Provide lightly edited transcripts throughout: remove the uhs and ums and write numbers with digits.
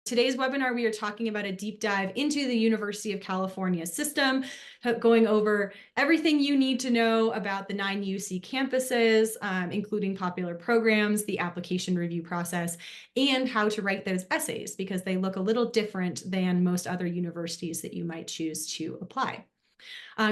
Today's webinar, we are talking about a deep dive into the University of California system, going over everything you need to know about the 9 UC campuses, including popular programs, the application review process, and how to write those essays, because they look a little different than most other universities that you might choose to apply.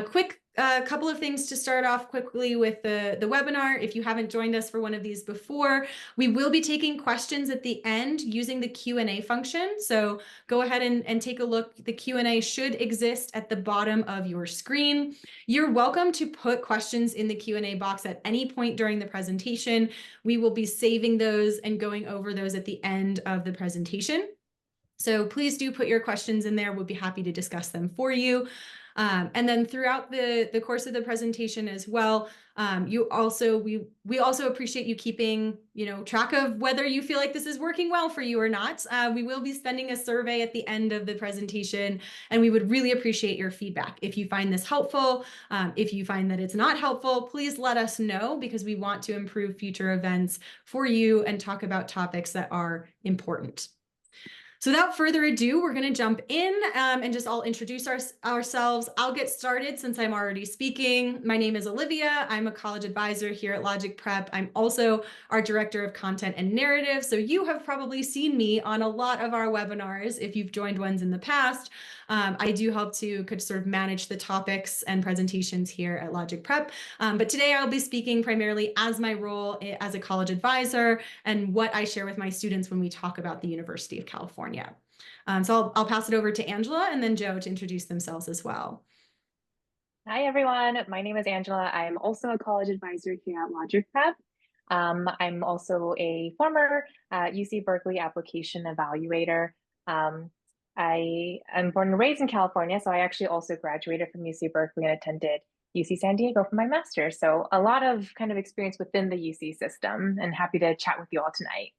Quick couple of things to start off quickly with the webinar. If you haven't joined us for one of these before, we will be taking questions at the end using the Q&A function. So go ahead and take a look. The Q&A should exist at the bottom of your screen. You're welcome to put questions in the Q&A box at any point during the presentation. We will be saving those and going over those at the end of the presentation. So please do put your questions in there. We'll be happy to discuss them for you. And then throughout the course of the presentation as well, we also appreciate you keeping track of whether you feel like this is working well for you or not. We will be sending a survey at the end of the presentation, and we would really appreciate your feedback. If you find this helpful, if you find that it's not helpful, please let us know, because we want to improve future events for you and talk about topics that are important. So without further ado, we're going to jump in and just all introduce ourselves. I'll get started since I'm already speaking. My name is Olivia. I'm a college advisor here at LogicPrep. I'm also our director of content and narrative. So you have probably seen me on a lot of our webinars if you've joined ones in the past. I do help to sort of manage the topics and presentations here at LogicPrep. But today I'll be speaking primarily as my role as a college advisor and what I share with my students when we talk about the University of California. So I'll pass it over to Angela and then Joe to introduce themselves as well. Hi, everyone. My name is Angela. I'm also a college advisor here at LogicPrep. I'm also a former UC Berkeley application evaluator. I am born and raised in California, so I actually also graduated from UC Berkeley and attended UC San Diego for my master's. So a lot of kind of experience within the UC system, and happy to chat with you all tonight.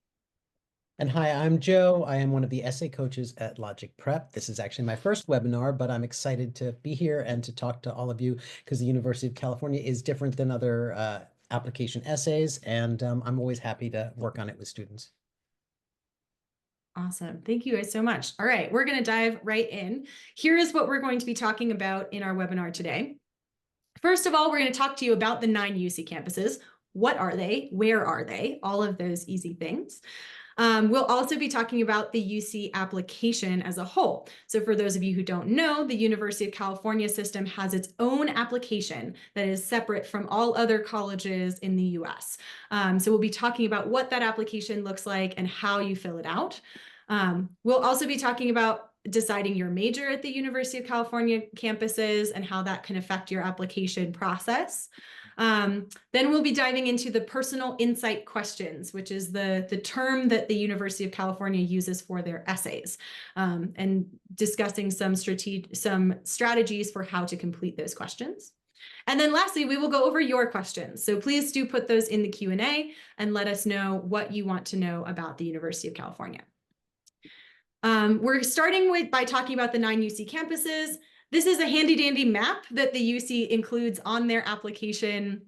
And hi, I'm Joe. I am one of the essay coaches at LogicPrep. This is actually my first webinar, but I'm excited to be here and to talk to all of you because the University of California is different than other application essays, and I'm always happy to work on it with students. Awesome. Thank you guys so much. All right, we're going to dive right in. Here is what we're going to be talking about in our webinar today. First of all, we're going to talk to you about the 9 UC campuses. What are they? Where are they? All of those easy things. We'll also be talking about the UC application as a whole. So for those of you who don't know, the University of California system has its own application that is separate from all other colleges in the US. So we'll be talking about what that application looks like and how you fill it out. We'll also be talking about deciding your major at the University of California campuses and how that can affect your application process. Then we'll be diving into the personal insight questions, which is the term that the University of California uses for their essays, and discussing some strategies for how to complete those questions. And then lastly, we will go over your questions. So please do put those in the Q&A and let us know what you want to know about the University of California. We're starting by talking about the 9 UC campuses. This is a handy dandy map that the UC includes on their application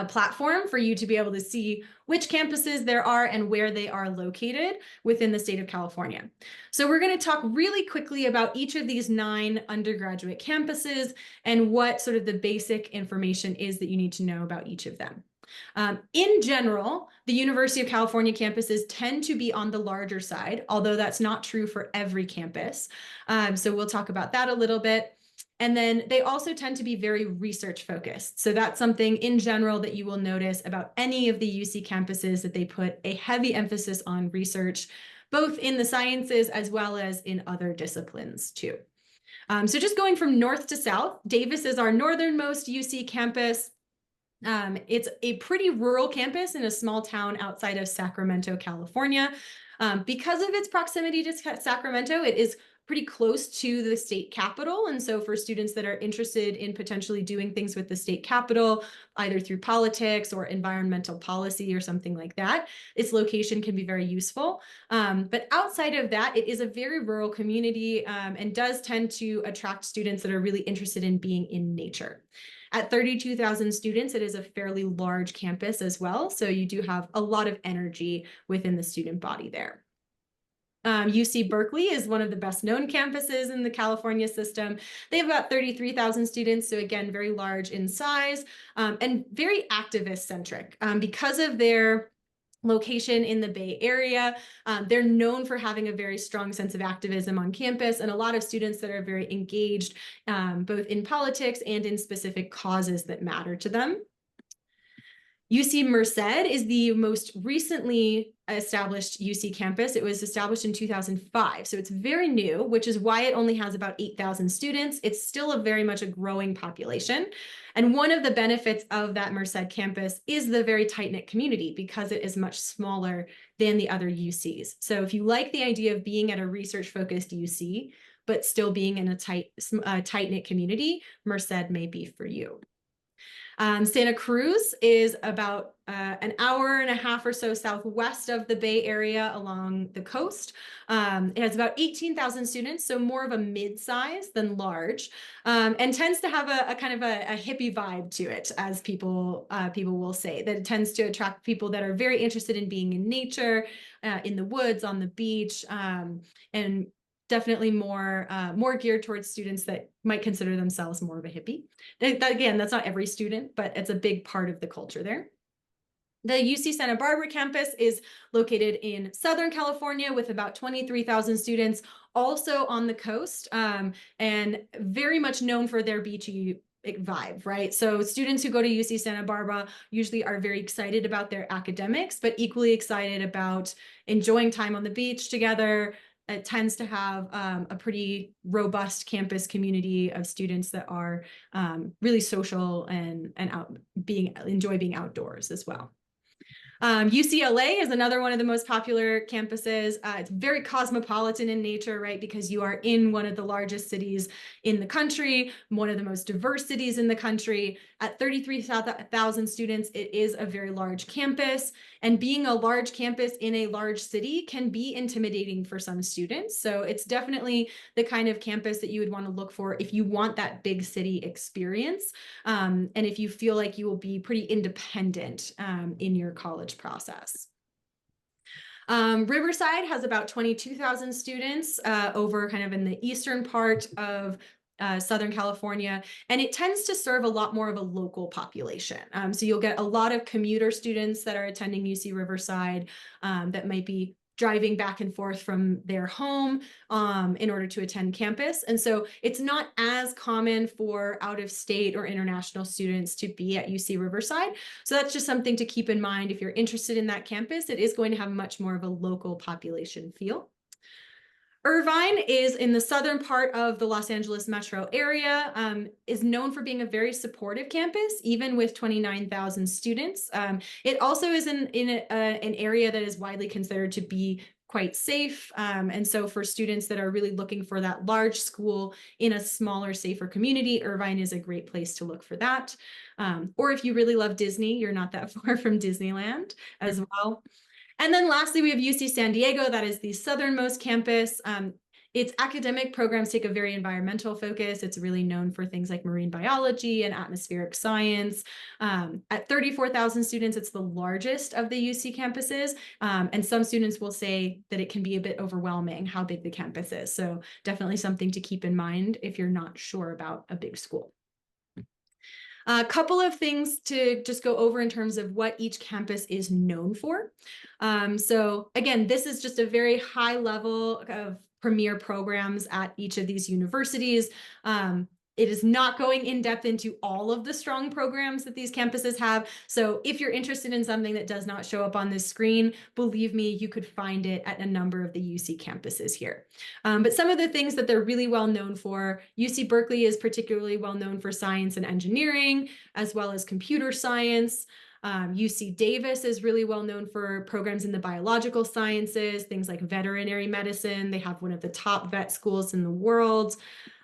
platform for you to be able to see which campuses there are and where they are located within the state of California. So we're going to talk really quickly about each of these 9 undergraduate campuses and what sort of the basic information is that you need to know about each of them. In general, the University of California campuses tend to be on the larger side, although that's not true for every campus. So we'll talk about that a little bit. And then they also tend to be very research focused. So that's something in general that you will notice about any of the UC campuses, that they put a heavy emphasis on research, both in the sciences as well as in other disciplines too. So just going from north to south, Davis is our northernmost UC campus. It's a pretty rural campus in a small town outside of Sacramento, California. Because of its proximity to Sacramento, it is pretty close to the state capital. And so for students that are interested in potentially doing things with the state capital, either through politics or environmental policy or something like that, its location can be very useful. But outside of that, it is a very rural community and does tend to attract students that are really interested in being in nature. At 32,000 students, it is a fairly large campus as well. So you do have a lot of energy within the student body there. UC Berkeley is one of the best known campuses in the California system. They have about 33,000 students, so again, very large in size, and very activist centric. Because of their location in the Bay Area, they're known for having a very strong sense of activism on campus, and a lot of students that are very engaged, both in politics and in specific causes that matter to them. UC Merced is the most recently established UC campus. It was established in 2005, so it's very new, which is why it only has about 8,000 students. It's still a very much a growing population. And one of the benefits of that Merced campus is the very tight-knit community because it is much smaller than the other UCs. So if you like the idea of being at a research-focused UC, but still being in a tight-knit community, Merced may be for you. Santa Cruz is about an hour and a half or so southwest of the Bay Area along the coast. It has about 18,000 students, so more of a mid-size than large, and tends to have a kind of a hippie vibe to it, as people will say. That it tends to attract people that are very interested in being in nature, in the woods, on the beach, and definitely more geared towards students that might consider themselves more of a hippie. Again, that's not every student, but it's a big part of the culture there. The UC Santa Barbara campus is located in Southern California with about 23,000 students, also on the coast, and very much known for their beachy vibe, right? So students who go to UC Santa Barbara usually are very excited about their academics, but equally excited about enjoying time on the beach together. It tends to have a pretty robust campus community of students that are really social and enjoy being outdoors as well. UCLA is another one of the most popular campuses. It's very cosmopolitan in nature, right? Because you are in one of the largest cities in the country, one of the most diverse cities in the country. At 33,000 students, it is a very large campus. And being a large campus in a large city can be intimidating for some students. So it's definitely the kind of campus that you would want to look for if you want that big city experience. And if you feel like you will be pretty independent in your college process. Riverside has about 22,000 students over kind of in the eastern part of Southern California, and it tends to serve a lot more of a local population. So you'll get a lot of commuter students that are attending UC Riverside that might be driving back and forth from their home in order to attend campus. And so it's not as common for out-of-state or international students to be at UC Riverside. So that's just something to keep in mind. If you're interested in that campus, it is going to have much more of a local population feel. Irvine is in the southern part of the Los Angeles metro area, is known for being a very supportive campus, even with 29,000 students. It also is in an area that is widely considered to be quite safe. And so for students that are really looking for that large school in a smaller, safer community, Irvine is a great place to look for that. Or if you really love Disney, you're not that far from Disneyland as well. And then lastly, we have UC San Diego. That is the southernmost campus. Its academic programs take a very environmental focus. It's really known for things like marine biology and atmospheric science. At 34,000 students, it's the largest of the UC campuses. And some students will say that it can be a bit overwhelming how big the campus is. So definitely something to keep in mind if you're not sure about a big school. A couple of things to just go over in terms of what each campus is known for. So again, this is just a very high level of premier programs at each of these universities. It is not going in depth into all of the strong programs that these campuses have. So if you're interested in something that does not show up on this screen, believe me, you could find it at a number of the UC campuses here. But some of the things that they're really well known for, UC Berkeley is particularly well known for science and engineering, as well as computer science. UC Davis is really well known for programs in the biological sciences, things like veterinary medicine. They have one of the top vet schools in the world.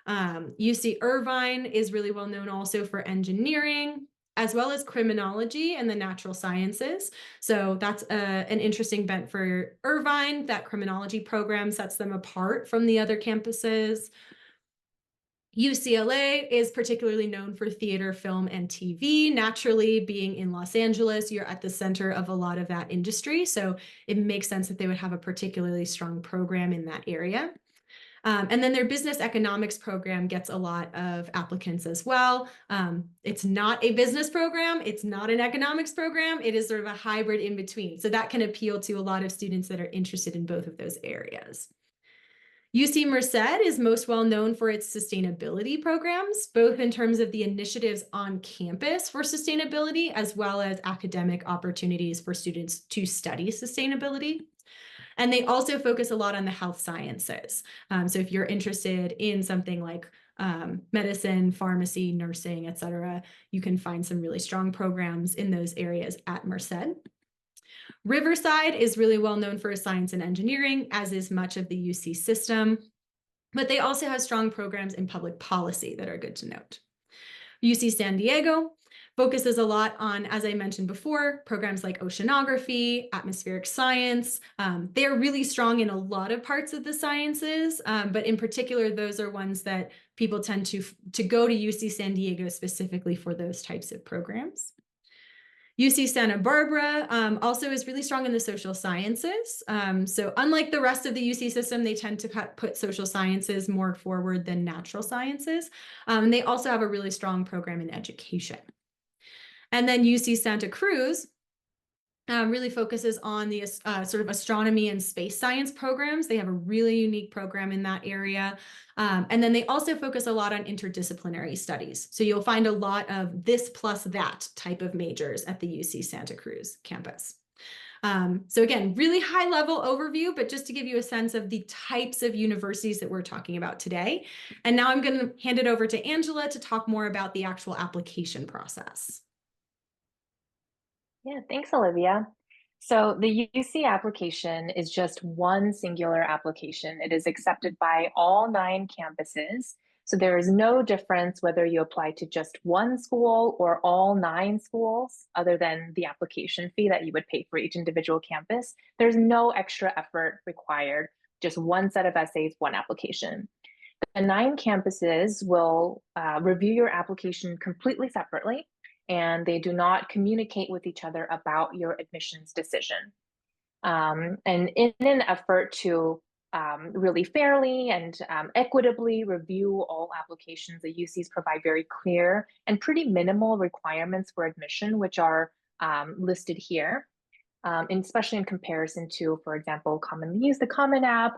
UC Irvine is really well known also for engineering, as well as criminology and the natural sciences. So that's an interesting bent for Irvine. That criminology program sets them apart from the other campuses. UCLA is particularly known for theater, film, and TV. Naturally, being in Los Angeles, you're at the center of a lot of that industry. So it makes sense that they would have a particularly strong program in that area. And then their business economics program gets a lot of applicants as well. It's not a business program. It's not an economics program. It is sort of a hybrid in between. So that can appeal to a lot of students that are interested in both of those areas. UC Merced is most well known for its sustainability programs, both in terms of the initiatives on campus for sustainability, as well as academic opportunities for students to study sustainability. And they also focus a lot on the health sciences. So if you're interested in something like medicine, pharmacy, nursing, et cetera, you can find some really strong programs in those areas at Merced. Riverside is really well known for science and engineering, as is much of the UC system, but they also have strong programs in public policy that are good to note. UC San Diego focuses a lot on, as I mentioned before, programs like oceanography, atmospheric science. They're really strong in a lot of parts of the sciences, but in particular, those are ones that people tend to go to UC San Diego specifically for those types of programs. UC Santa Barbara also is really strong in the social sciences. So unlike the rest of the UC system, they tend to put social sciences more forward than natural sciences. And they also have a really strong program in education. And then UC Santa Cruz really focuses on the sort of astronomy and space science programs. They have a really unique program in that area. And then they also focus a lot on interdisciplinary studies. So you'll find a lot of this plus that type of majors at the UC Santa Cruz campus. So again, really high level overview, but just to give you a sense of the types of universities that we're talking about today. And now I'm going to hand it over to Angela to talk more about the actual application process. Yeah, thanks, Olivia. So the UC application is just one singular application. It is accepted by all 9 campuses. So there is no difference whether you apply to just one school or all 9 schools, other than the application fee that you would pay for each individual campus. There's no extra effort required, just one set of essays, one application. The 9 campuses will review your application completely separately, and they do not communicate with each other about your admissions decision. And in an effort to really fairly and equitably review all applications, the UCs provide very clear and pretty minimal requirements for admission, which are listed here, and especially in comparison to, for example, commonly used the Common App,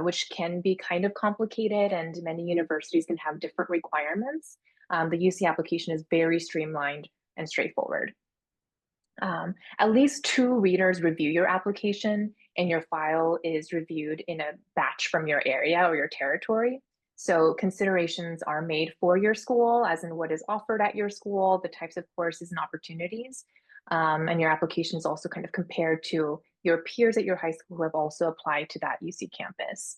which can be kind of complicated, and many universities can have different requirements. The UC application is very streamlined and straightforward. At least 2 readers review your application, and your file is reviewed in a batch from your area or your territory. So considerations are made for your school, as in what is offered at your school, the types of courses and opportunities. And your application is also kind of compared to your peers at your high school who have also applied to that UC campus.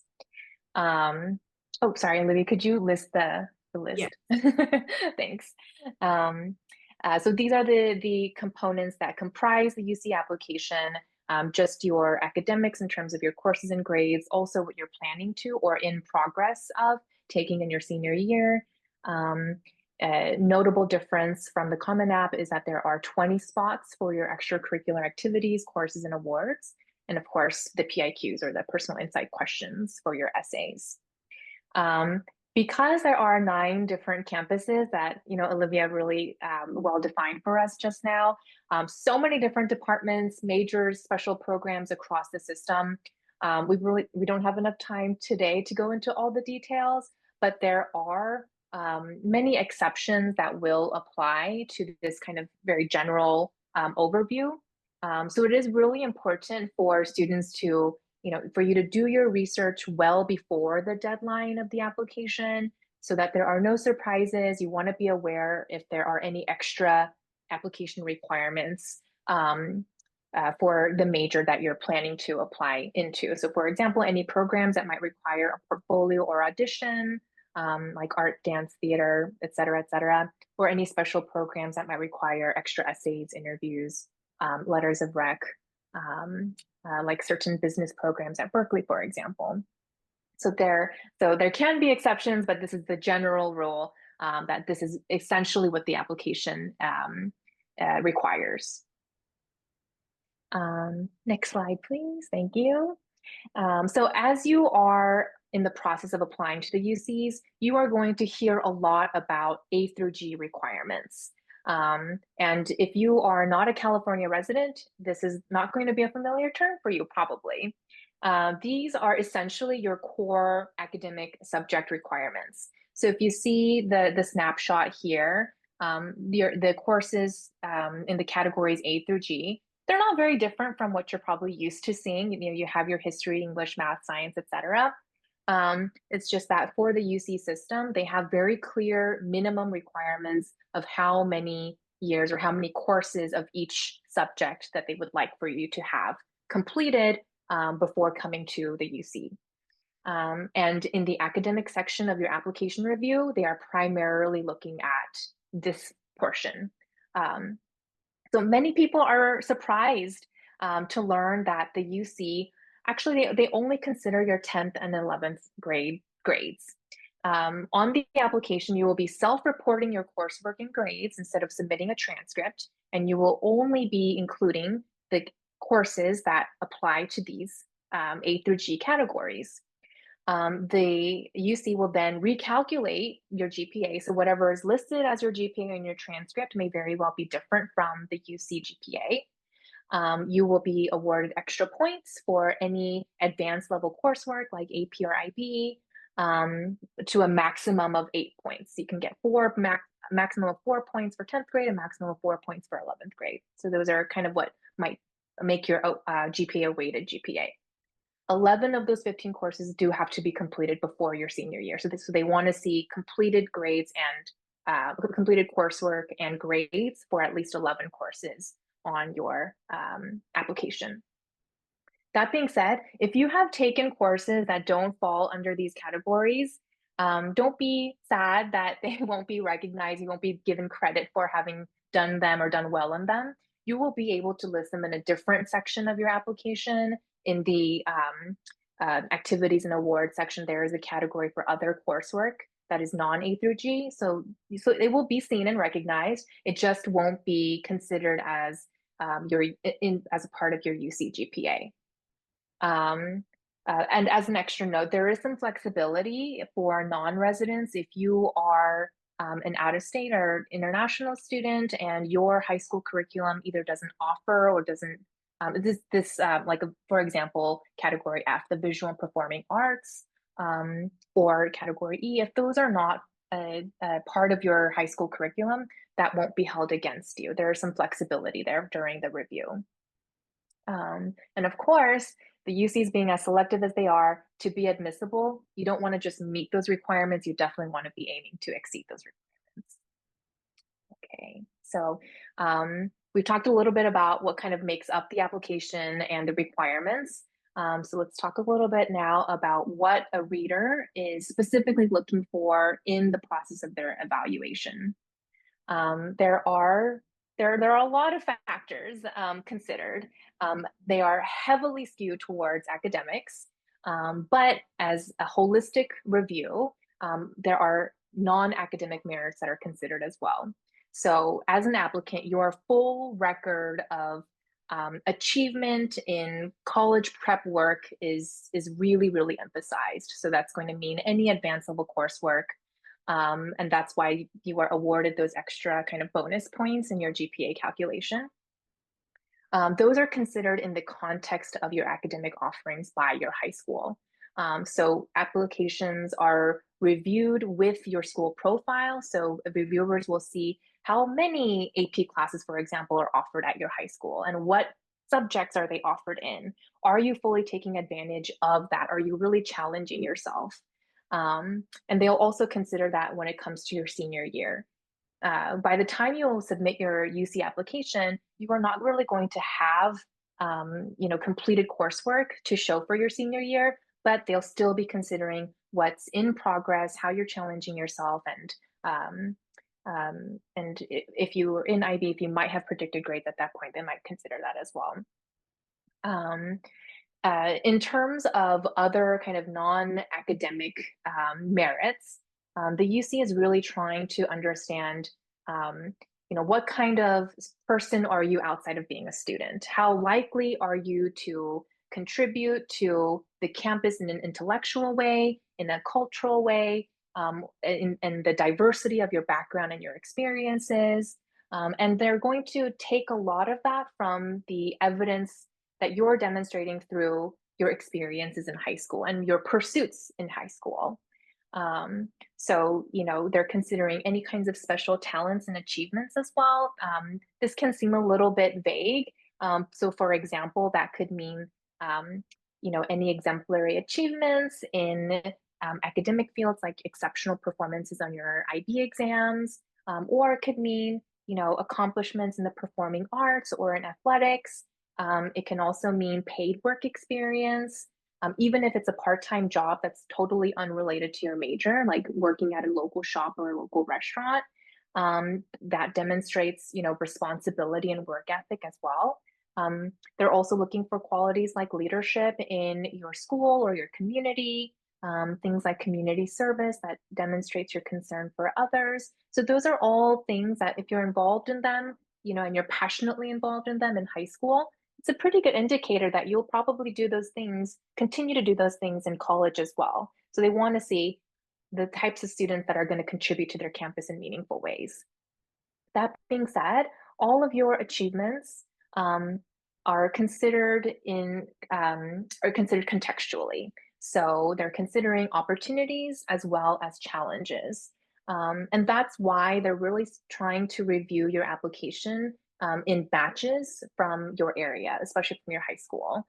Oh, sorry, Olivia, could you list the list? Yeah. Thanks. So these are the components that comprise the UC application, just your academics in terms of your courses and grades, also what you're planning to or in progress of taking in your senior year. A notable difference from the Common App is that there are 20 spots for your extracurricular activities, courses, and awards. And of course, the PIQs, or the personal insight questions, for your essays. Because there are 9 different campuses that, Olivia really well defined for us just now, so many different departments, majors, special programs across the system. We don't have enough time today to go into all the details, but there are many exceptions that will apply to this kind of very general overview. So it is really important for students to, for you to do your research well before the deadline of the application, so that there are no surprises. You want to be aware if there are any extra application requirements for the major that you're planning to apply into. So for example, any programs that might require a portfolio or audition, like art, dance, theater, et cetera, or any special programs that might require extra essays, interviews, letters of rec, like certain business programs at Berkeley, for example. So there can be exceptions, but this is the general rule, that this is essentially what the application requires. Next slide, please. Thank you. So as you are in the process of applying to the UCs, you are going to hear a lot about A through G requirements. And if you are not a California resident, this is not going to be a familiar term for you, probably. These are essentially your core academic subject requirements. So if you see the snapshot here, the courses in the categories A through G, they're not very different from what you're probably used to seeing. You know, you have your history, English, math, science, etc. It's just that for the UC system, they have very clear minimum requirements of how many years or how many courses of each subject that they would like for you to have completed before coming to the UC. And in the academic section of your application review, they are primarily looking at this portion. So many people are surprised to learn that the UC, actually, they only consider your 10th and 11th grades. On the application, you will be self-reporting your coursework and grades instead of submitting a transcript, and you will only be including the courses that apply to these A through G categories. The UC will then recalculate your GPA. So whatever is listed as your GPA in your transcript may very well be different from the UC GPA. You will be awarded extra points for any advanced level coursework like AP or IB, to a maximum of 8 points. You can get maximum of 4 points for 10th grade and maximum of 4 points for 11th grade. So those are kind of what might make your GPA a weighted GPA. 11 of those 15 courses do have to be completed before your senior year. So they want to see completed grades and completed coursework and grades for at least 11 courses on your application. That being said, if you have taken courses that don't fall under these categories, don't be sad that they won't be recognized. You won't be given credit for having done them or done well in them. You will be able to list them in a different section of your application. In the activities and awards section, there is a category for other coursework that is non-A through G. So it will be seen and recognized. It just won't be considered as as a part of your UC GPA. And as an extra note, there is some flexibility for non-residents if you are an out-of-state or international student and your high school curriculum either doesn't offer or doesn't like for example, category F, the visual and performing arts, or category E, if those are not a part of your high school curriculum, that won't be held against you. There is some flexibility there during the review. And of course, the UCs being as selective as they are, to be admissible, you don't want to just meet those requirements. You definitely want to be aiming to exceed those requirements. Okay, so we talked a little bit about what kind of makes up the application and the requirements. So let's talk a little bit now about what a reader is specifically looking for in the process of their evaluation. There are a lot of factors considered. They are heavily skewed towards academics, but as a holistic review, there are non-academic merits that are considered as well. So as an applicant, your full record of achievement in college prep work is really, really emphasized. So that's going to mean any advanced level coursework. And that's why you are awarded those extra kind of bonus points in your GPA calculation. Those are considered in the context of your academic offerings by your high school. So applications are reviewed with your school profile. So reviewers will see how many AP classes, for example, are offered at your high school and what subjects are they offered in. Are you fully taking advantage of that? Are you really challenging yourself? And they'll also consider that when it comes to your senior year. By the time you'll submit your UC application, you are not really going to have completed coursework to show for your senior year, but they'll still be considering what's in progress, how you're challenging yourself, and if you were in IB, if you might have predicted grades at that point, they might consider that as well. In terms of other kind of non-academic merits, the UC is really trying to understand, what kind of person are you outside of being a student? How likely are you to contribute to the campus in an intellectual way, in a cultural way, in the diversity of your background and your experiences? And they're going to take a lot of that from the evidence that you're demonstrating through your experiences in high school and your pursuits in high school. So, they're considering any kinds of special talents and achievements as well. This can seem a little bit vague. So, for example, that could mean, any exemplary achievements in academic fields like exceptional performances on your IB exams, or it could mean, accomplishments in the performing arts or in athletics. It can also mean paid work experience, even if it's a part-time job that's totally unrelated to your major, like working at a local shop or a local restaurant. That demonstrates, responsibility and work ethic as well. They're also looking for qualities like leadership in your school or your community, things like community service that demonstrates your concern for others. So those are all things that if you're involved in them, and you're passionately involved in them in high school, it's a pretty good indicator that you'll probably do those things, continue to do those things in college as well. So they want to see the types of students that are going to contribute to their campus in meaningful ways. That being said, all of your achievements are considered contextually. So they're considering opportunities as well as challenges. And that's why they're really trying to review your application in batches from your area, especially from your high school.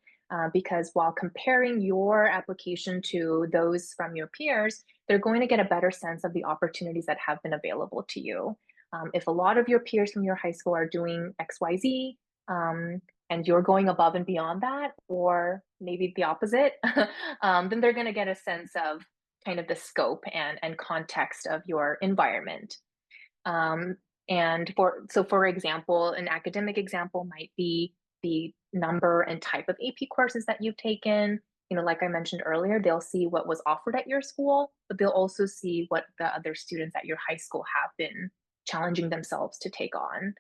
Because while comparing your application to those from your peers, they're going to get a better sense of the opportunities that have been available to you. If a lot of your peers from your high school are doing XYZ, and you're going above and beyond that, or maybe the opposite, then they're going to get a sense of kind of the scope and context of your environment. And for example, an academic example might be the number and type of AP courses that you've taken. Like I mentioned earlier, they'll see what was offered at your school, but they'll also see what the other students at your high school have been challenging themselves to take on.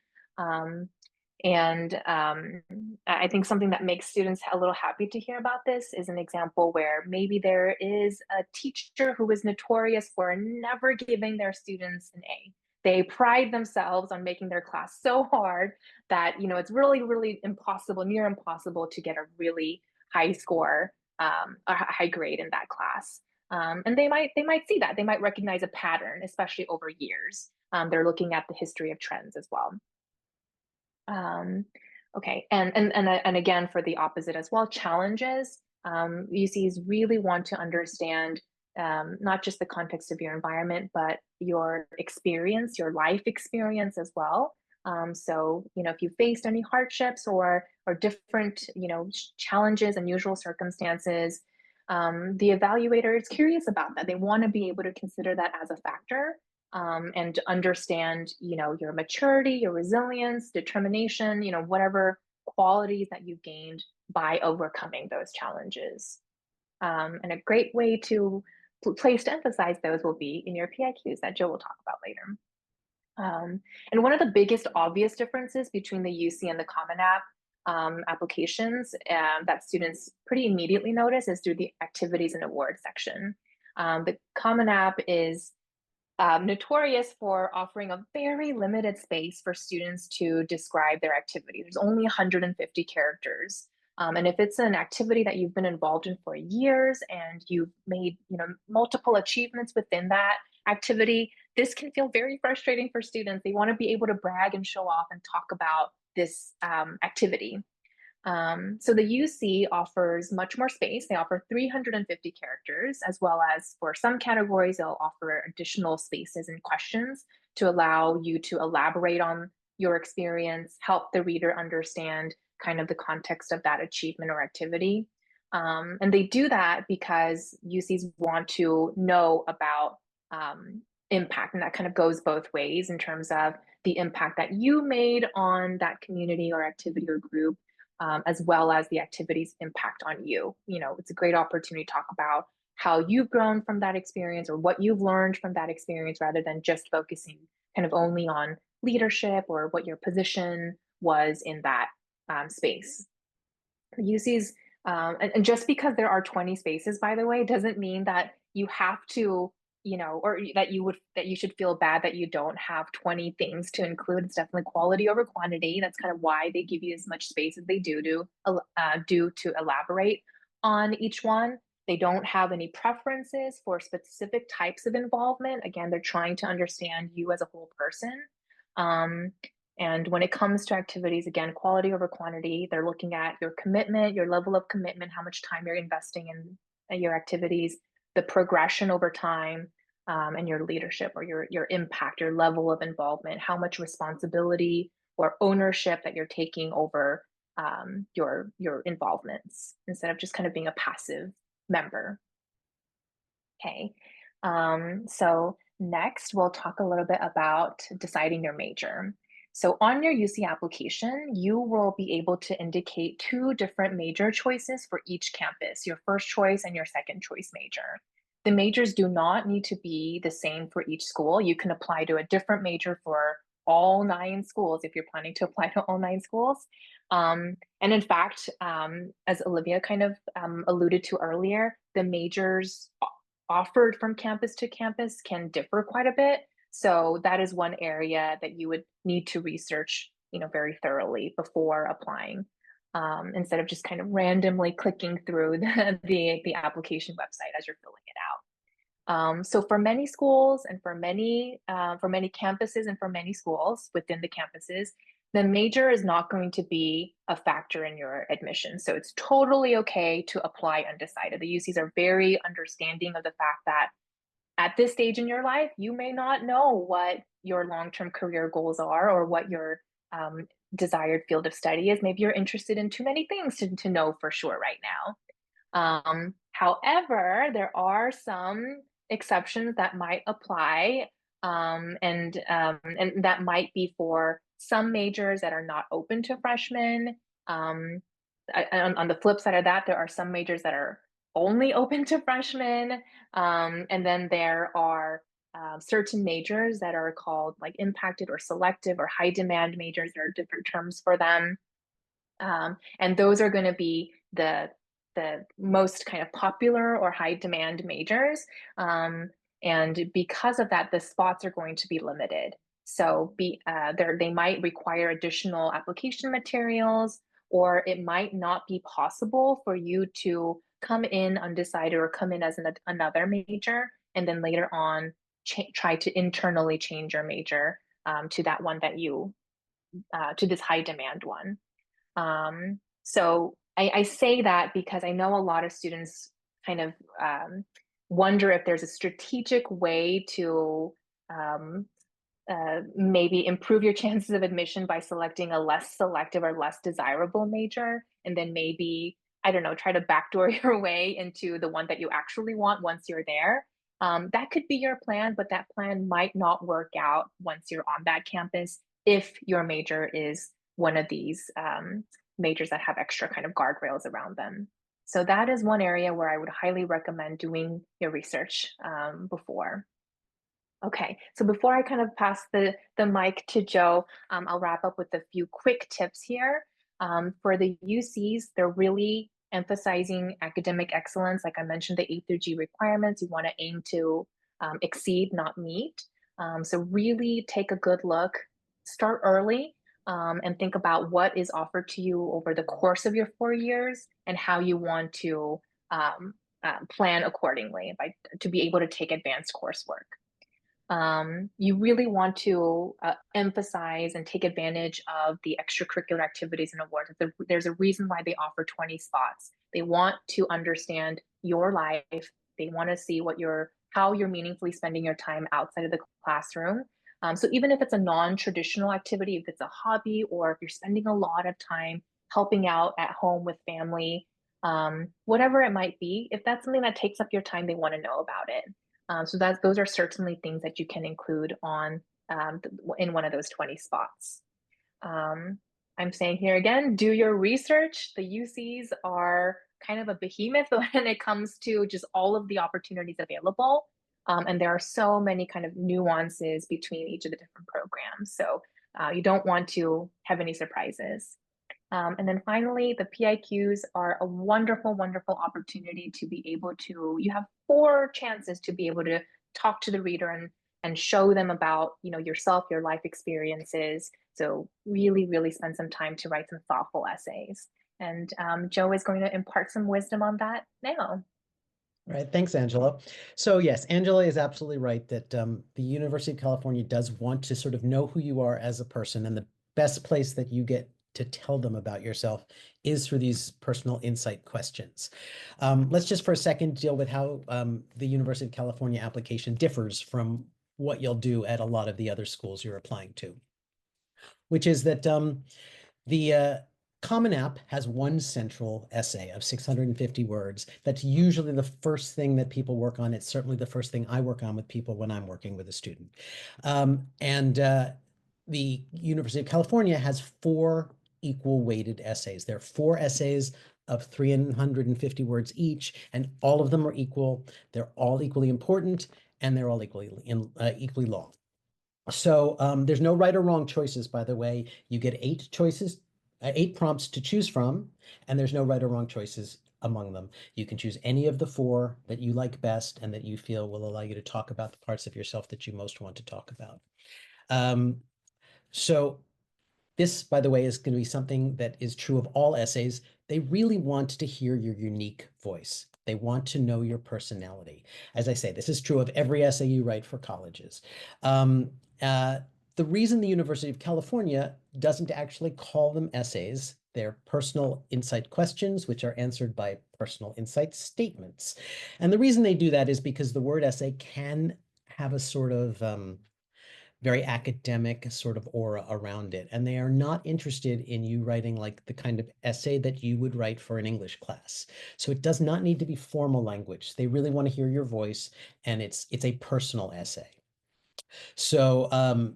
I think something that makes students a little happy to hear about this is an example where maybe there is a teacher who is notorious for never giving their students an A. They pride themselves on making their class so hard that, it's really, really impossible, near impossible to get a really high score, a high grade in that class. And they might see that. They might recognize a pattern, especially over years. They're looking at the history of trends as well. Okay, and again, for the opposite as well, challenges. UCs really want to understand not just the context of your environment, but your experience, your life experience as well. So, if you faced any hardships or different, challenges, unusual circumstances, the evaluator is curious about that. They want to be able to consider that as a factor. And understand, your maturity, your resilience, determination, whatever qualities that you've gained by overcoming those challenges. And a great way to place to emphasize those will be in your PIQs that Jill will talk about later. And one of the biggest obvious differences between the UC and the Common App applications that students pretty immediately notice is through the activities and awards section. The Common App is notorious for offering a very limited space for students to describe their activity. There's only 150 characters. And if it's an activity that you've been involved in for years and you've made multiple achievements within that activity, this can feel very frustrating for students. They want to be able to brag and show off and talk about this activity. So the UC offers much more space. They offer 350 characters, as well as for some categories, they'll offer additional spaces and questions to allow you to elaborate on your experience, help the reader understand kind of the context of that achievement or activity. And they do that because UCs want to know about impact, and that kind of goes both ways in terms of the impact that you made on that community or activity or group, as well as the activities impact on you. You know, it's a great opportunity to talk about how you've grown from that experience or what you've learned from that experience rather than just focusing kind of only on leadership or what your position was in that space. UC's, and just because there are 20 spaces, by the way, doesn't mean that you have to, you know, or that you should feel bad that you don't have 20 things to include. It's definitely quality over quantity. That's kind of why they give you as much space as they do to elaborate on each one. They don't have any preferences for specific types of involvement. Again, they're trying to understand you as a whole person. And when it comes to activities, again, quality over quantity, they're looking at your commitment, your level of commitment, how much time you're investing in your activities, the progression over time, and your leadership or your impact, your level of involvement, how much responsibility or ownership that you're taking over your involvements instead of just kind of being a passive member. Okay, so next we'll talk a little bit about deciding your major. So on your UC application, you will be able to indicate two different major choices for each campus, your first choice and your second choice major. The majors do not need to be the same for each school. You can apply to a different major for all 9 schools if you're planning to apply to all 9 schools. And in fact, as Olivia kind of alluded to earlier, the majors offered from campus to campus can differ quite a bit. So that is one area that you would need to research, you know, very thoroughly before applying, instead of just kind of randomly clicking through the application website as you're filling it out. So for many schools and for many campuses and for many schools within the campuses, the major is not going to be a factor in your admission. So it's totally okay to apply undecided. The UCs are very understanding of the fact that at this stage in your life, you may not know what your long-term career goals are or what your desired field of study is. Maybe you're interested in too many things to know for sure right now. However, there are some exceptions that might apply, and that might be for some majors that are not open to freshmen. On the flip side of that, there are some majors that are only open to freshmen, and then there are certain majors that are called like impacted or selective or high demand majors. There are different terms for them, and those are going to be the most kind of popular or high demand majors. And because of that, the spots are going to be limited. So they might require additional application materials, or it might not be possible for you to come in undecided or come in as another major and then later on try to internally change your major to that one that you to this high demand one. So I say that because I know a lot of students kind of wonder if there's a strategic way to maybe improve your chances of admission by selecting a less selective or less desirable major, and then maybe, I don't know, try to backdoor your way into the one that you actually want once you're there. That could be your plan, but that plan might not work out once you're on that campus if your major is one of these majors that have extra kind of guardrails around them. So that is one area where I would highly recommend doing your research before. Okay, so before I kind of pass the mic to Joe, I'll wrap up with a few quick tips here. For the UCs, they're really emphasizing academic excellence. Like I mentioned, the A through G requirements, you want to aim to exceed, not meet. So really take a good look, start early, and think about what is offered to you over the course of your 4 years and how you want to plan accordingly to be able to take advanced coursework. You really want to emphasize and take advantage of the extracurricular activities and awards. There's a reason why they offer 20 spots. They want to understand your life. They want to see how you're meaningfully spending your time outside of the classroom. So even if it's a non-traditional activity, if it's a hobby, or if you're spending a lot of time helping out at home with family, whatever it might be, if that's something that takes up your time, they want to know about it. So those are certainly things that you can include on in one of those 20 spots. I'm saying here again, do your research. The UCs are kind of a behemoth when it comes to just all of the opportunities available. And there are so many kind of nuances between each of the different programs. So you don't want to have any surprises. And then finally, the PIQs are a wonderful, wonderful opportunity to be able to, you have 4 chances to be able to talk to the reader and show them about, yourself, your life experiences. So really, really spend some time to write some thoughtful essays. And Joe is going to impart some wisdom on that now. All right, thanks, Angela. So yes, Angela is absolutely right that the University of California does want to sort of know who you are as a person, and the best place that you get to tell them about yourself is through these personal insight questions. Let's just for a second deal with how the University of California application differs from what you'll do at a lot of the other schools you're applying to, which is that the Common App has one central essay of 650 words. That's usually the first thing that people work on. It's certainly the first thing I work on with people when I'm working with a student. And the University of California has 4 equal weighted essays. There are 4 essays of 350 words each, and all of them are equal. They're all equally important, and they're all equally long. So there's no right or wrong choices, by the way. You get 8 choices, 8 prompts to choose from, and there's no right or wrong choices among them. You can choose any of the 4 that you like best and that you feel will allow you to talk about the parts of yourself that you most want to talk about. So this, by the way, is going to be something that is true of all essays. They really want to hear your unique voice. They want to know your personality. As I say, this is true of every essay you write for colleges. The reason the University of California doesn't actually call them essays, they're personal insight questions, which are answered by personal insight statements. And the reason they do that is because the word essay can have a sort of very academic sort of aura around it. And they are not interested in you writing like the kind of essay that you would write for an English class. So it does not need to be formal language. They really want to hear your voice, and it's a personal essay. So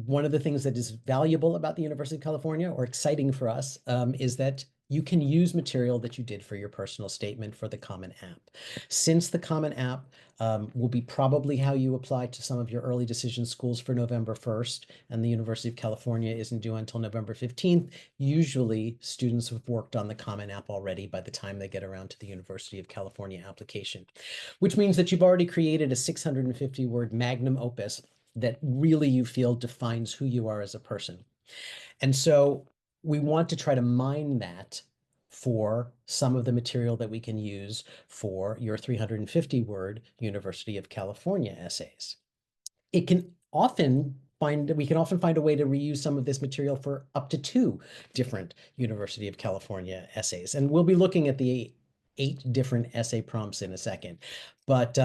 one of the things that is valuable about the University of California, or exciting for us, is that you can use material that you did for your personal statement for the Common App. Since the Common App will be probably how you apply to some of your early decision schools for November 1st, and the University of California isn't due until November 15th, usually students have worked on the Common App already by the time they get around to the University of California application, which means that you've already created a 650-word magnum opus that really you feel defines who you are as a person. And so we want to try to mine that for some of the material that we can use for your 350-word University of California essays. We can often find a way to reuse some of this material for up to 2 different University of California essays. And we'll be looking at the 8 different essay prompts in a second. But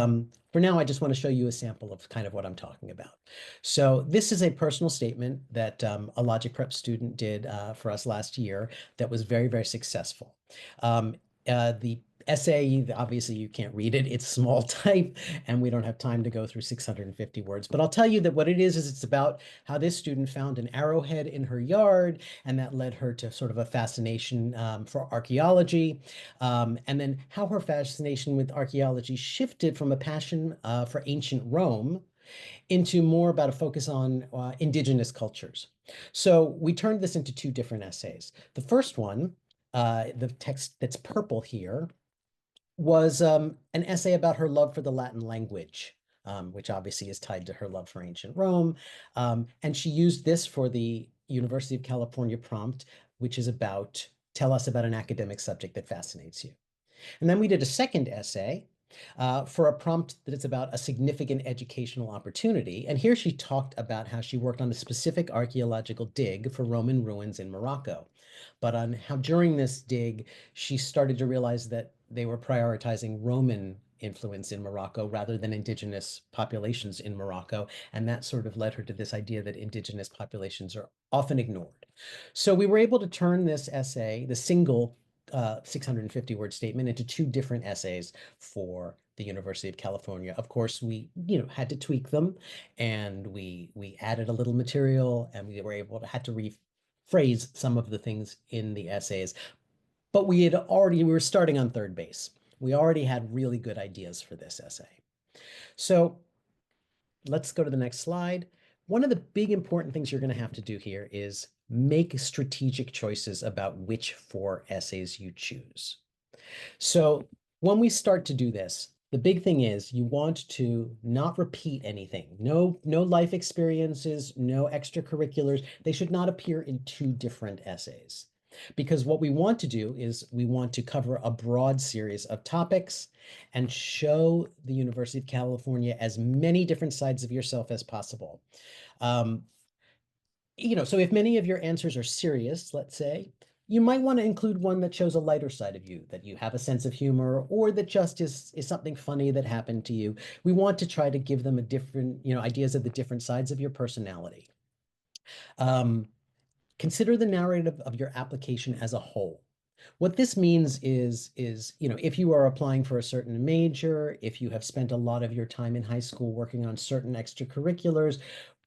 for now, I just want to show you a sample of kind of what I'm talking about. So this is a personal statement that a LogicPrep student did for us last year that was very, very successful. The essay, obviously you can't read it. It's small type, and we don't have time to go through 650 words. But I'll tell you that what it is it's about how this student found an arrowhead in her yard, and that led her to sort of a fascination for archaeology, and then how her fascination with archaeology shifted from a passion for ancient Rome into more about a focus on indigenous cultures. So we turned this into 2 different essays. The first one, the text that's purple here, was an essay about her love for the Latin language, which obviously is tied to her love for ancient Rome. And she used this for the University of California prompt, which is about, tell us about an academic subject that fascinates you. And then we did a second essay for a prompt that is about a significant educational opportunity. And here she talked about how she worked on a specific archaeological dig for Roman ruins in Morocco, but on how during this dig, she started to realize that they were prioritizing Roman influence in Morocco rather than indigenous populations in Morocco. And that sort of led her to this idea that indigenous populations are often ignored. So we were able to turn this essay, the single 650-word statement, into 2 different essays for the University of California. Of course, we had to tweak them, and we added a little material, and we were able to had to phrase some of the things in the essays. But we were starting on third base. We already had really good ideas for this essay. So let's go to the next slide. One of the big important things you're going to have to do here is make strategic choices about which 4 essays you choose. So when we start to do this, the big thing is you want to not repeat anything. No life experiences, no extracurriculars. They should not appear in 2 different essays. Because what we want to do is we want to cover a broad series of topics and show the University of California as many different sides of yourself as possible. So if many of your answers are serious, let's say, you might want to include one that shows a lighter side of you, that you have a sense of humor, or that just is something funny that happened to you. We want to try to give them a different, ideas of the different sides of your personality. Consider the narrative of your application as a whole. What this means is, if you are applying for a certain major, if you have spent a lot of your time in high school working on certain extracurriculars,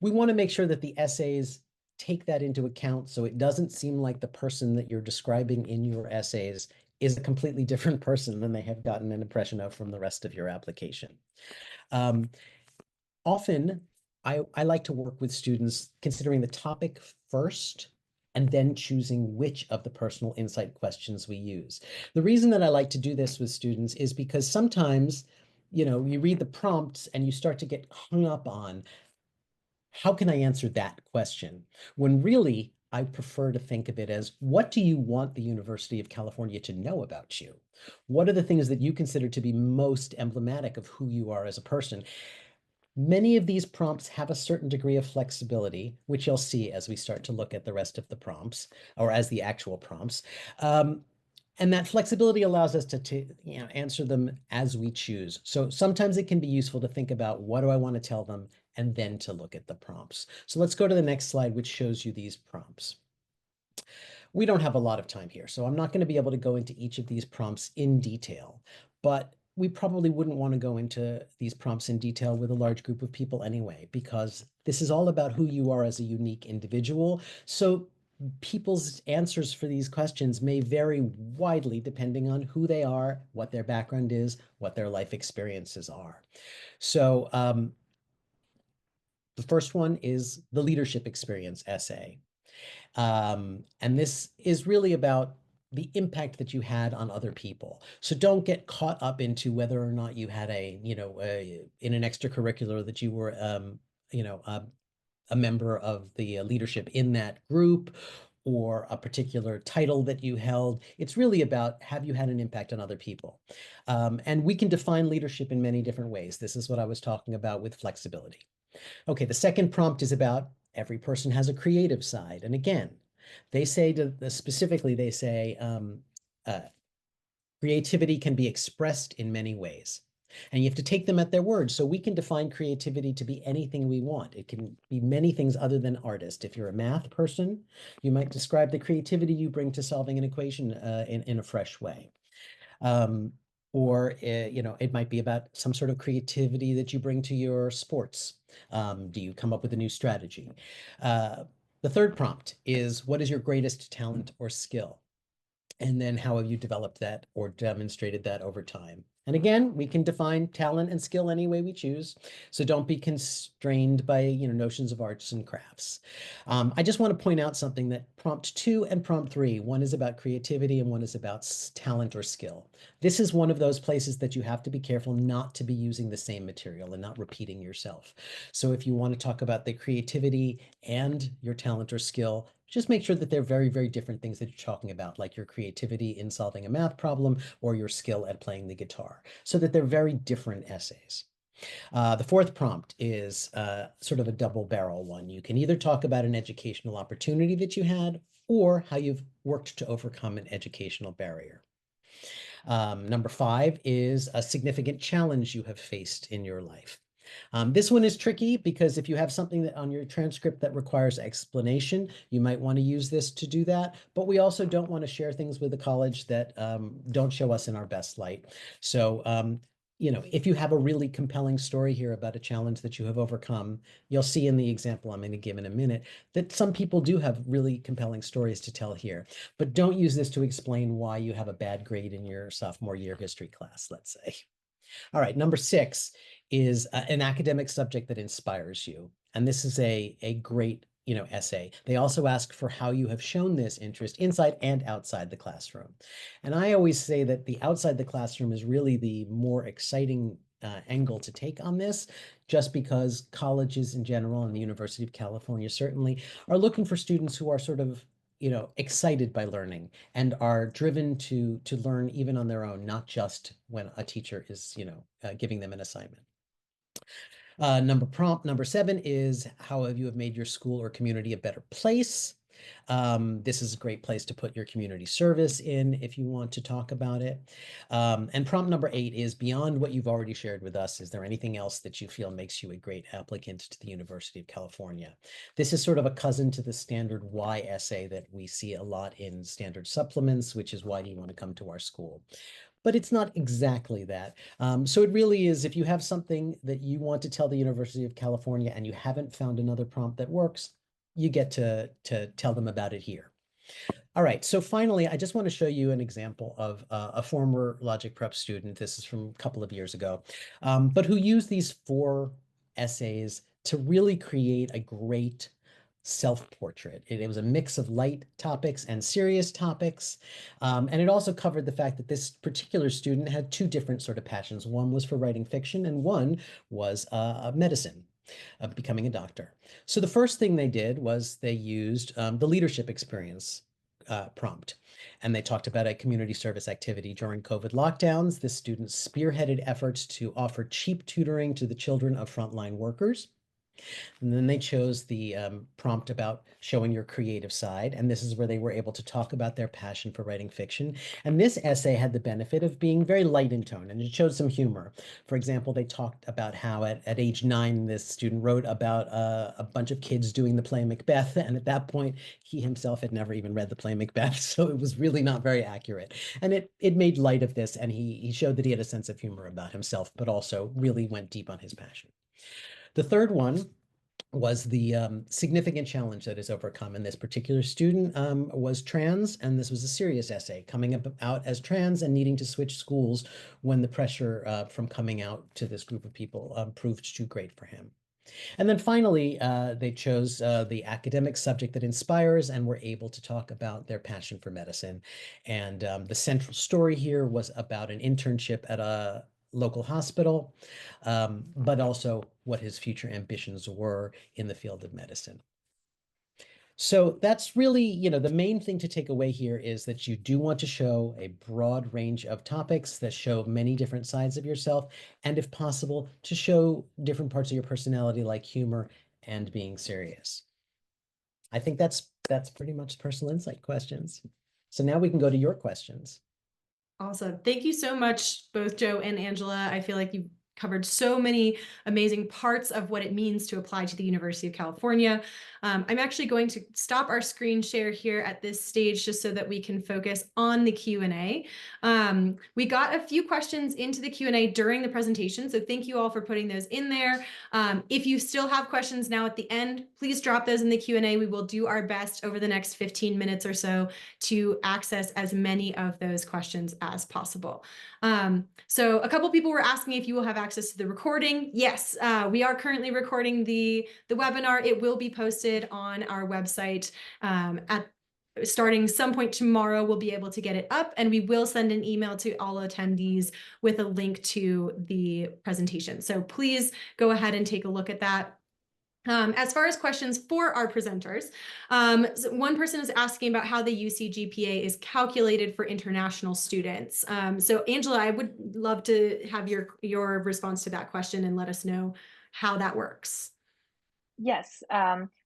we want to make sure that the essays take that into account so it doesn't seem like the person that you're describing in your essays is a completely different person than they have gotten an impression of from the rest of your application. Often, I like to work with students considering the topic first and then choosing which of the personal insight questions we use. The reason that I like to do this with students is because sometimes, you read the prompts and you start to get hung up on how can I answer that question? When really, I prefer to think of it as, what do you want the University of California to know about you? What are the things that you consider to be most emblematic of who you are as a person? Many of these prompts have a certain degree of flexibility, which you'll see as we start to look at the rest of the prompts, or as the actual prompts. And that flexibility allows us to answer them as we choose. So sometimes it can be useful to think about, what do I want to tell them, and then to look at the prompts. So let's go to the next slide, which shows you these prompts. We don't have a lot of time here, so I'm not going to be able to go into each of these prompts in detail, but we probably wouldn't want to go into these prompts in detail with a large group of people anyway, because this is all about who you are as a unique individual. So people's answers for these questions may vary widely depending on who they are, what their background is, what their life experiences are. So the first one is the leadership experience essay. And this is really about the impact that you had on other people. So don't get caught up into whether or not you had in an extracurricular that you were, a member of the leadership in that group, or a particular title that you held. It's really about, have you had an impact on other people? And we can define leadership in many different ways. This is what I was talking about with flexibility. Okay, the second prompt is about, every person has a creative side. And again, they say specifically, they say, creativity can be expressed in many ways. And you have to take them at their word. So we can define creativity to be anything we want. It can be many things other than artist. If you're a math person, you might describe the creativity you bring to solving an equation in a fresh way. Or it might be about some sort of creativity that you bring to your sports. Do you come up with a new strategy? The third prompt is, what is your greatest talent or skill? And then how have you developed that or demonstrated that over time? And again, we can define talent and skill any way we choose. So don't be constrained by notions of arts and crafts. I just want to point out something, that prompt 2 and prompt 3, one is about creativity and one is about talent or skill. This is one of those places that you have to be careful not to be using the same material and not repeating yourself. So if you want to talk about the creativity and your talent or skill, just make sure that they're very, very different things that you're talking about, like your creativity in solving a math problem or your skill at playing the guitar, so that they're very different essays. The fourth prompt is sort of a double barrel one. You can either talk about an educational opportunity that you had, or how you've worked to overcome an educational barrier. Number 5 is a significant challenge you have faced in your life. This one is tricky because if you have something that on your transcript that requires explanation, you might want to use this to do that. But we also don't want to share things with the college that don't show us in our best light. So if you have a really compelling story here about a challenge that you have overcome, you'll see in the example I'm going to give in a minute that some people do have really compelling stories to tell here. But don't use this to explain why you have a bad grade in your sophomore year history class, let's say. All right, number 6 is an academic subject that inspires you. And this is a great essay. They also ask for how you have shown this interest inside and outside the classroom. And I always say that the outside the classroom is really the more exciting angle to take on this, just because colleges in general and the University of California certainly are looking for students who are sort of excited by learning and are driven to learn even on their own, not just when a teacher is giving them an assignment. Prompt number 7 is how have you made your school or community a better place? This is a great place to put your community service in if you want to talk about it. And prompt number 8 is beyond what you've already shared with us, is there anything else that you feel makes you a great applicant to the University of California? This is sort of a cousin to the standard why essay that we see a lot in standard supplements, which is why do you want to come to our school? But it's not exactly that. So it really is, if you have something that you want to tell the University of California and you haven't found another prompt that works, you get to tell them about it here. All right, so finally, I just want to show you an example of a former LogicPrep student. This is from a couple of years ago, but who used these 4 essays to really create a great self-portrait. It was a mix of light topics and serious topics. And it also covered the fact that this particular student had 2 different sort of passions. One was for writing fiction and one was medicine, becoming a doctor. So the first thing they did was they used the leadership experience prompt. And they talked about a community service activity during COVID lockdowns. The students spearheaded efforts to offer cheap tutoring to the children of frontline workers. And then they chose the prompt about showing your creative side. And this is where they were able to talk about their passion for writing fiction. And this essay had the benefit of being very light in tone, and it showed some humor. For example, they talked about how at age 9, this student wrote about a bunch of kids doing the play Macbeth. And at that point, he himself had never even read the play Macbeth. So it was really not very accurate. And it made light of this. And he showed that he had a sense of humor about himself, but also really went deep on his passion. The third one was the significant challenge that is overcome. And this particular student was trans, and this was a serious essay, coming out as trans and needing to switch schools when the pressure from coming out to this group of people proved too great for him. And then finally, they chose the academic subject that inspires and were able to talk about their passion for medicine. And the central story here was about an internship at a local hospital, but also what his future ambitions were in the field of medicine. So that's really, the main thing to take away here is that you do want to show a broad range of topics that show many different sides of yourself, and if possible, to show different parts of your personality like humor and being serious. I think that's pretty much personal insight questions. So now we can go to your questions. Awesome. Thank you so much, both Joe and Angela. I feel like you've covered so many amazing parts of what it means to apply to the University of California. I'm actually going to stop our screen share here at this stage just so that we can focus on the Q&A. We got a few questions into the Q&A during the presentation, so thank you all for putting those in there. If you still have questions now at the end, please drop those in the Q&A. We will do our best over the next 15 minutes or so to access as many of those questions as possible. So a couple people were asking if you will have access to the recording. Yes, we are currently recording the webinar. It will be posted on our website starting some point tomorrow. We'll be able to get it up, and we will send an email to all attendees with a link to the presentation. So please go ahead and take a look at that. As far as questions for our presenters, so one person is asking about how the UC GPA is calculated for international students. So Angela, I would love to have your response to that question and let us know how that works. Yes.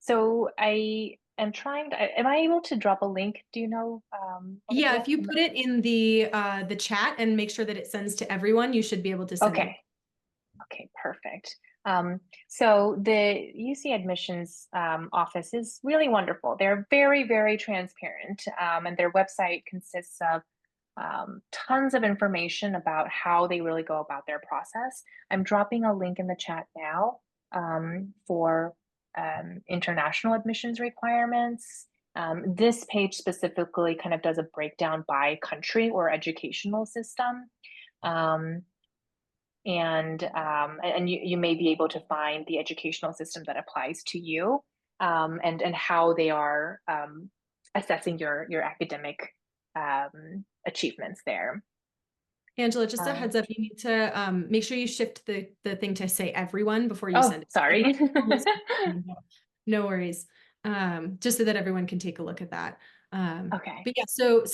So I am trying to, am I able to drop a link? Do you know? Yeah, if you put it in the chat and make sure that it sends to everyone, you should be able to send it. Okay, perfect. So the UC admissions office is really wonderful. They're very, very transparent, and their website consists of tons of information about how they really go about their process. I'm dropping a link in the chat now for international admissions requirements. This page specifically kind of does a breakdown by country or educational system. And you may be able to find the educational system that applies to you, and how they are assessing your academic achievements there. Angela, just a heads up, you need to make sure you shift the thing to say everyone before you Oh, send it. sorry. No worries. Just so that everyone can take a look at that. Okay. But yeah, so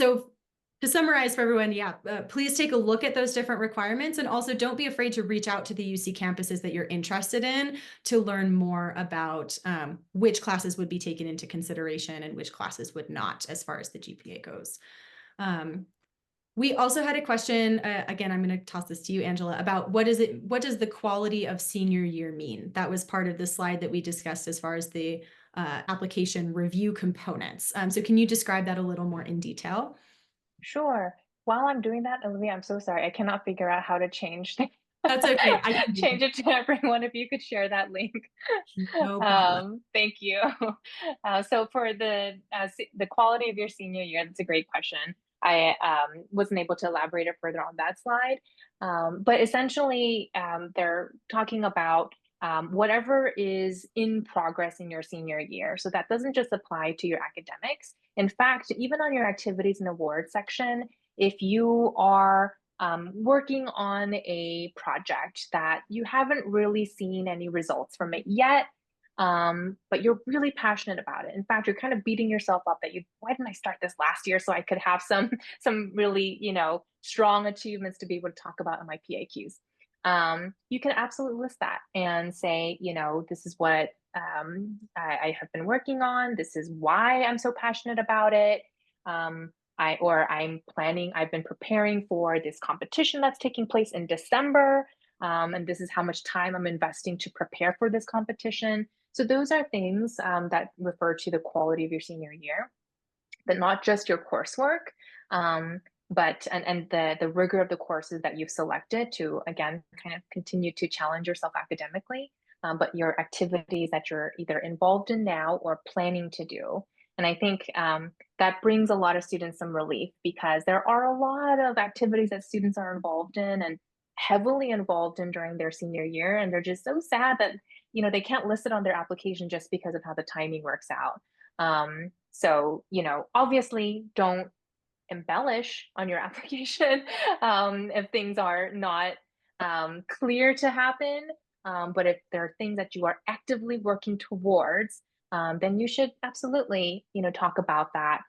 to summarize for everyone, yeah, please take a look at those different requirements, and also don't be afraid to reach out to the UC campuses that you're interested in to learn more about which classes would be taken into consideration and which classes would not, as far as the GPA goes. We also had a question, again, I'm going to toss this to you, Angela, about what does the quality of senior year mean? That was part of the slide that we discussed as far as the application review components. So can you describe that a little more in detail? Sure. While I'm doing that, Olivia, I'm so sorry. I cannot figure out how to change That's okay. I can do change it to everyone. If you could share that link. no problem. Thank you. So for the quality of your senior year, that's a great question. I wasn't able to elaborate it further on that slide, but essentially they're talking about whatever is in progress in your senior year. So that doesn't just apply to your academics. In fact, even on your activities and awards section, if you are working on a project that you haven't really seen any results from it yet, but you're really passionate about it. In fact, you're kind of beating yourself up that why didn't I start this last year so I could have some really, strong achievements to be able to talk about in my PAQs. You can absolutely list that and say, this is what I have been working on. This is why I'm so passionate about it. I've been preparing for this competition that's taking place in December. And this is how much time I'm investing to prepare for this competition. So those are things that refer to the quality of your senior year, but not just your coursework, but the rigor of the courses that you've selected to, again, kind of continue to challenge yourself academically, but your activities that you're either involved in now or planning to do. And I think that brings a lot of students some relief, because there are a lot of activities that students are involved in and heavily involved in during their senior year. And they're just so sad that, they can't list it on their application just because of how the timing works out. So, obviously don't embellish on your application if things are not clear to happen. But if there are things that you are actively working towards, then you should absolutely, talk about that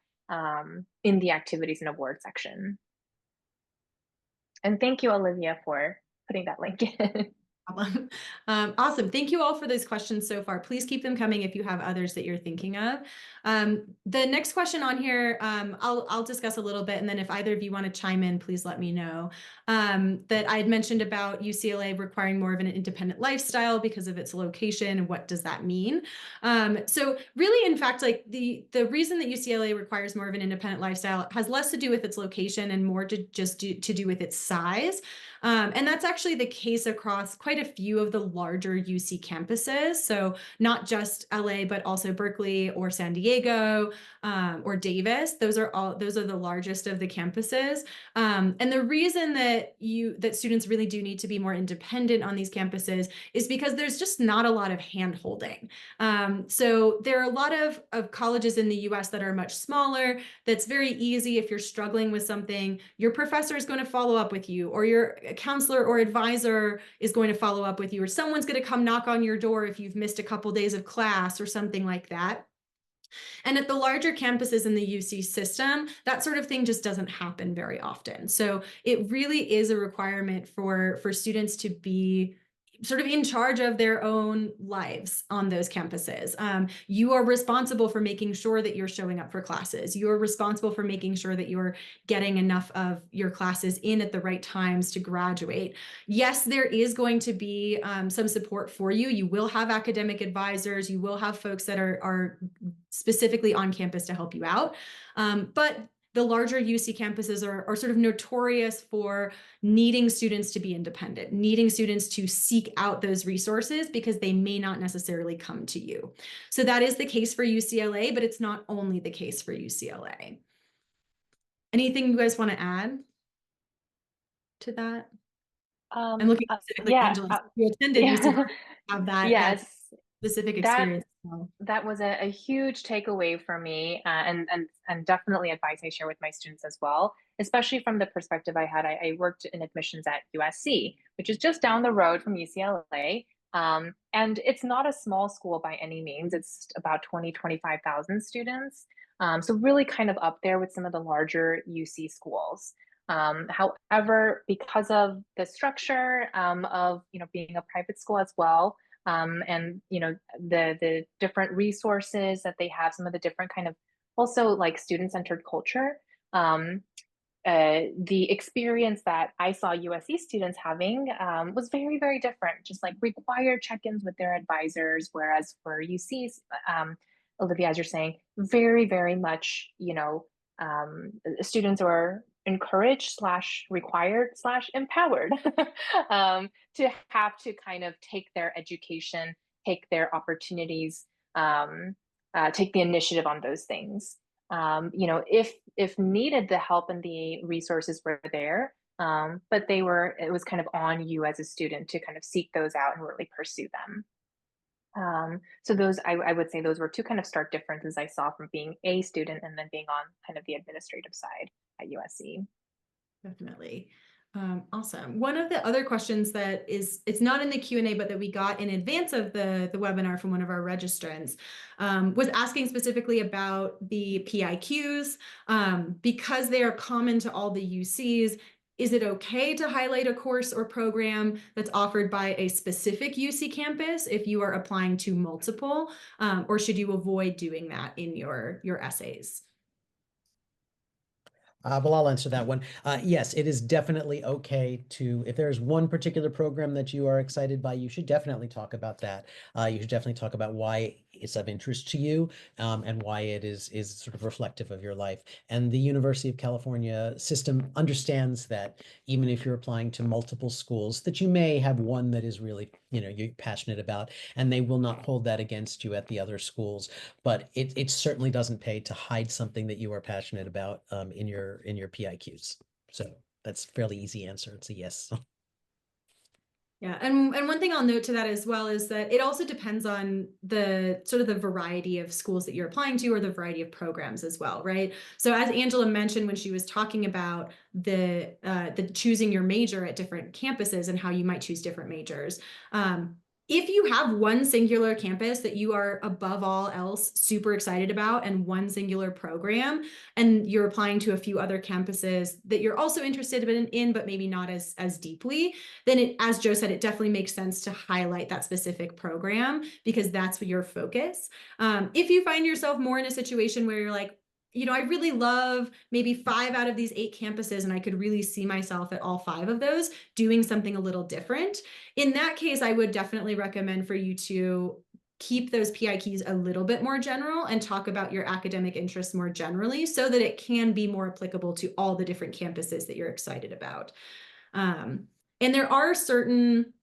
in the activities and awards section. And thank you, Olivia, for putting that link in. Awesome. Thank you all for those questions so far. Please keep them coming if you have others that you're thinking of. The next question on here, I'll discuss a little bit, and then if either of you want to chime in, please let me know. That I had mentioned about UCLA requiring more of an independent lifestyle because of its location, and what does that mean? So really, in fact, like the reason that UCLA requires more of an independent lifestyle has less to do with its location and more to do with its size. And that's actually the case across quite a few of the larger UC campuses. So not just LA, but also Berkeley or San Diego or Davis. Those are the largest of the campuses. And the reason that students really do need to be more independent on these campuses is because there's just not a lot of hand-holding. So there are a lot of colleges in the US that are much smaller. That's very easy. If you're struggling with something, your professor is going to follow up with you, or your counselor or advisor is going to follow up with you, or someone's going to come knock on your door if you've missed a couple days of class or something like that. And at the larger campuses in the UC system, that sort of thing just doesn't happen very often. So it really is a requirement for students to be sort of in charge of their own lives on those campuses. You are responsible for making sure that you're showing up for classes. You're responsible for making sure that you're getting enough of your classes in at the right times to graduate. Yes, there is going to be some support for you. You will have academic advisors. You will have folks that are specifically on campus to help you out. But the larger UC campuses are sort of notorious for needing students to be independent, needing students to seek out those resources because they may not necessarily come to you. So that is the case for UCLA, but it's not only the case for UCLA. Anything you guys want to add to that? I'm looking specifically at Yeah, Angela, who attended UC yeah, Berkeley, have that yes, specific that experience. So, that was a huge takeaway for me, and definitely advice I share with my students as well, especially from the perspective I had. I worked in admissions at USC, which is just down the road from UCLA. And it's not a small school by any means. It's about 25,000 students. So really kind of up there with some of the larger UC schools. However, because of the structure of being a private school as well, and the different resources that they have, some of the different kind of also like student-centered culture, um, the experience that I saw USC students having was very, very different, just like required check-ins with their advisors, whereas for UC's, Olivia, as you're saying, very, very much, students are encouraged slash required slash empowered to have to kind of take their education, take their opportunities, take the initiative on those things. If needed, the help and the resources were there, but it was kind of on you as a student to kind of seek those out and really pursue them. So those, I would say those were two kind of stark differences I saw from being a student and then being on kind of the administrative side at USC. definitely. Awesome. One of the other questions it's not in the Q&A, but that we got in advance of the webinar from one of our registrants was asking specifically about the PIQs. Because they are common to all the UCs, is it okay to highlight a course or program that's offered by a specific UC campus if you are applying to multiple, or should you avoid doing that in your essays? Well, I'll answer that one. Yes, it is definitely okay to, if there's one particular program that you are excited by, you should definitely talk about that. You should definitely talk about why it's of interest to you, and why it is sort of reflective of your life. And the University of California system understands that even if you're applying to multiple schools, that you may have one that is really, you're passionate about, and they will not hold that against you at the other schools. But it certainly doesn't pay to hide something that you are passionate about in your PIQs. So that's a fairly easy answer. It's a yes. Yeah, and one thing I'll note to that as well is that it also depends on the sort of the variety of schools that you're applying to or the variety of programs as well, right? So as Angela mentioned when she was talking about the choosing your major at different campuses and how you might choose different majors, if you have one singular campus that you are above all else super excited about and one singular program, and you're applying to a few other campuses that you're also interested in but maybe not as deeply, then it, as Joe said, it definitely makes sense to highlight that specific program because that's your focus. If you find yourself more in a situation where you're like, I really love maybe 5 out of these 8 campuses, and I could really see myself at all 5 of those doing something a little different. In that case, I would definitely recommend for you to keep those PIQs a little bit more general and talk about your academic interests more generally so that it can be more applicable to all the different campuses that you're excited about. And there are certain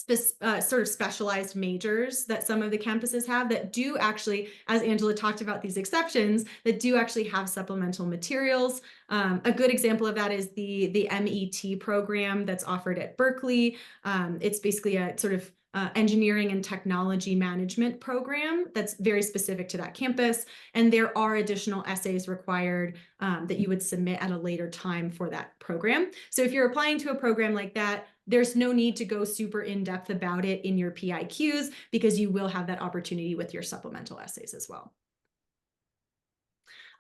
sort of specialized majors that some of the campuses have that do actually, as Angela talked about these exceptions, that do actually have supplemental materials. A good example of that is the MET program that's offered at Berkeley. It's basically a sort of engineering and technology management program that's very specific to that campus. And there are additional essays required that you would submit at a later time for that program. So if you're applying to a program like that, there's no need to go super in-depth about it in your PIQs because you will have that opportunity with your supplemental essays as well.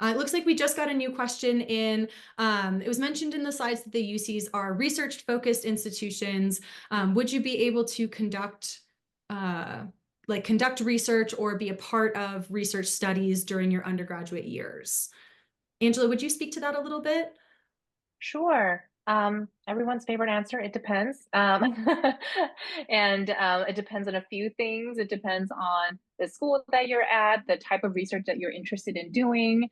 It looks like we just got a new question in. It was mentioned in the slides that the UCs are research-focused institutions. Would you be able to conduct research or be a part of research studies during your undergraduate years? Angela, would you speak to that a little bit? Sure. Everyone's favorite answer, it depends. And it depends on a few things. It depends on the school that you're at, the type of research that you're interested in doing.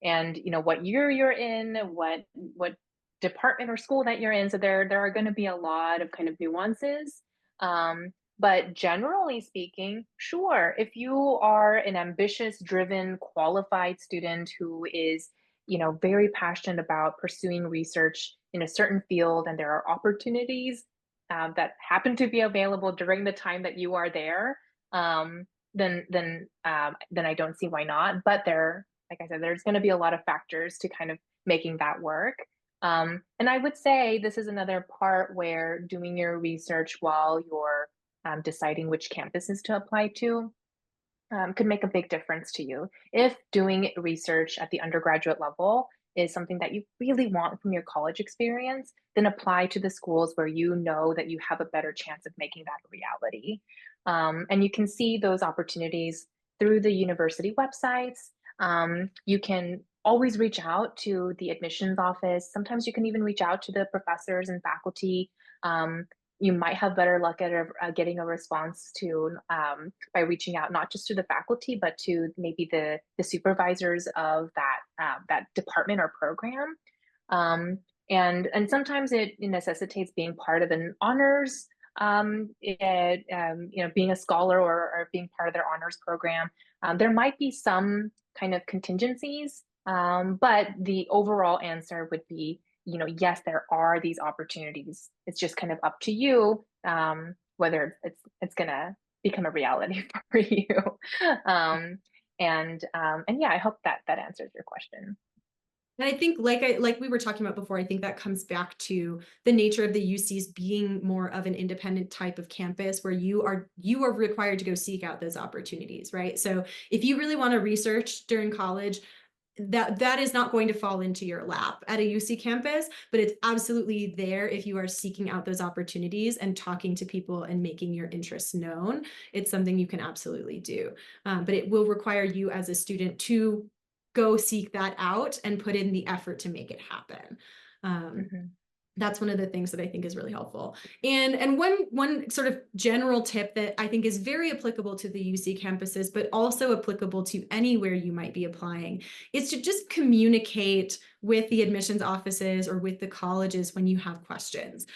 and what year you're in, what department or school that you're in. So there are going to be a lot of kind of nuances. But generally speaking, sure, if you are an ambitious, driven, qualified student who is, very passionate about pursuing research in a certain field, and there are opportunities that happen to be available during the time that you are there, then I don't see why not. But like I said, there's going to be a lot of factors to kind of making that work. And I would say this is another part where doing your research while you're deciding which campuses to apply to could make a big difference to you. If doing research at the undergraduate level is something that you really want from your college experience, then apply to the schools where you know that you have a better chance of making that a reality. And you can see those opportunities through the university websites. You can always reach out to the admissions office. Sometimes you can even reach out to the professors and faculty. You might have better luck at getting a response to by reaching out not just to the faculty but to maybe the supervisors of that department or program. And sometimes it necessitates being part of an honors, being a scholar or being part of their honors program. There might be some kind of contingencies, but the overall answer would be, yes, there are these opportunities. It's just kind of up to you whether it's gonna become a reality for you. And yeah, I hope that answers your question. And I think like we were talking about before, I think that comes back to the nature of the UCs being more of an independent type of campus where you are required to go seek out those opportunities, right? So if you really want to research during college, that is not going to fall into your lap at a UC campus, but it's absolutely there if you are seeking out those opportunities and talking to people and making your interests known. It's something you can absolutely do, but it will require you as a student to go seek that out and put in the effort to make it happen. That's one of the things that I think is really helpful. And one sort of general tip that I think is very applicable to the UC campuses, but also applicable to anywhere you might be applying, is to just communicate with the admissions offices or with the colleges when you have questions.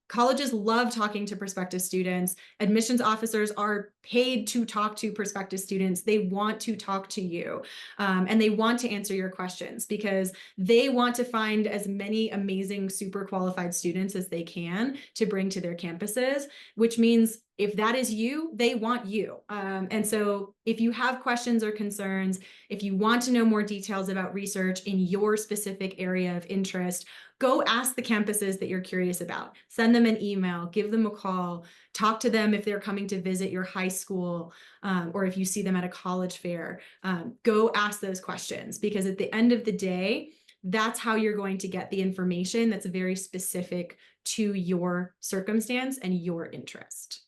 Colleges love talking to prospective students. Admissions officers are paid to talk to prospective students. They want to talk to you, and they want to answer your questions because they want to find as many amazing, super qualified students as they can to bring to their campuses, which means if that is you, they want you. And so if you have questions or concerns, if you want to know more details about research in your specific area of interest, go ask the campuses that you're curious about. Send them an email, give them a call, talk to them if they're coming to visit your high school, or if you see them at a college fair. Go ask those questions, because at the end of the day, that's how you're going to get the information that's very specific to your circumstance and your interest.